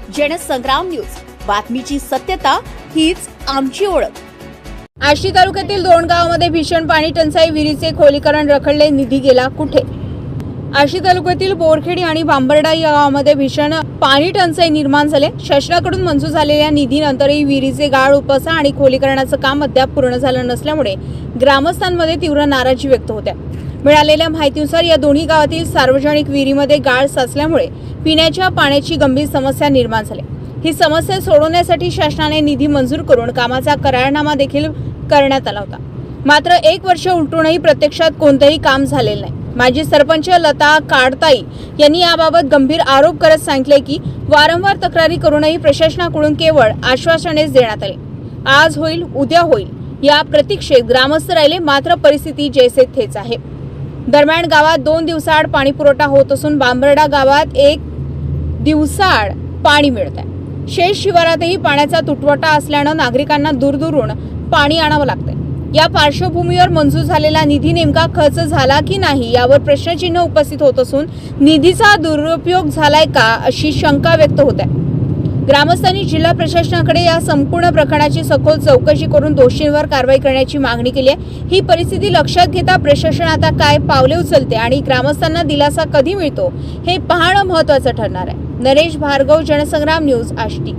Jansangram news, बातमीची सत्यता हीच आमची ओळख। आष्टी तालुक्यातील 2 गावांमध्ये भीषण पाणी टंचाई, विहिरीचे खोलीकरण रखडले, निधी गेला कुठे? आष्टी तालुक्यातील बोरखेडी आणि बांबर्डा या गावांमध्ये भीषण पाणी टंचाई निर्माण झाले। शासनाकडून मंजूर झालेल्या निधीनंतरही विहिरीचे गाळ उपसा आणि खोलीकरणाचं काम अद्याप पूर्ण झालं नसल्यामुळे ग्रामस्थांमध्ये तीव्र नाराजी व्यक्त होते। मिळालेल्या माहितीनुसार या दोन्ही गावातील सार्वजनिक विहिरीमध्ये गाळ साचल्यामुळे पिण्याच्या पाण्याची गंभीर समस्या निर्माण झाली। ही समस्या सोडवण्यासाठी शासनाने निधी मंजूर करून कामाचा करारनामा देखील करण्यात आला होता। मात्र 1 वर्ष उलटूनही प्रत्यक्षात कोणतेही काम झालेलं नाही। माजी सरपंच लता काडताई यांनी याबाबत गंभीर आरोप करत सांगितले की वारंवार तक्रारी करूनही प्रशासनाकडून केवळ आश्वासनेच देण्यात आले। आज होईल, उद्या होईल या प्रतीक्षेत ग्रामस्थ राहिले, मात्र परिस्थिती जैसे थेच आहे। दरम्यान गावात 2 दिवसाआड पाणी पुरवठा होत असून बांबर्डा गावात 1 दिवसाआड पाणी मिळत आहे। शेष शिवारातही पाण्याचा तुटवडा असल्यानं नागरिकांना दूरदूरून पाणी आणावं लागतंय। या पार्श्वभूमीवर मंजूर झालेला निधी नेमका खर्च झाला की नाही यावर प्रश्नचिन्ह उपस्थित होत असून निधीचा दुरुपयोग झालाय का अशी शंका व्यक्त होत आहे। ग्रामस्थांनी जिल्हा प्रशासनाकडे या संपूर्ण प्रकरणाची सखोल चौकशी करून दोषींवर कारवाई करण्याची मागणी केली आहे। ही परिस्थिती लक्षात घेता प्रशासन आता काय पावले उचलते आणि ग्रामस्थांना दिलासा कधी मिळतो हे पाहणं महत्त्वाचं ठरणार आहे। नरेश भार्गव, जनसंग्राम न्यूज, आष्टी।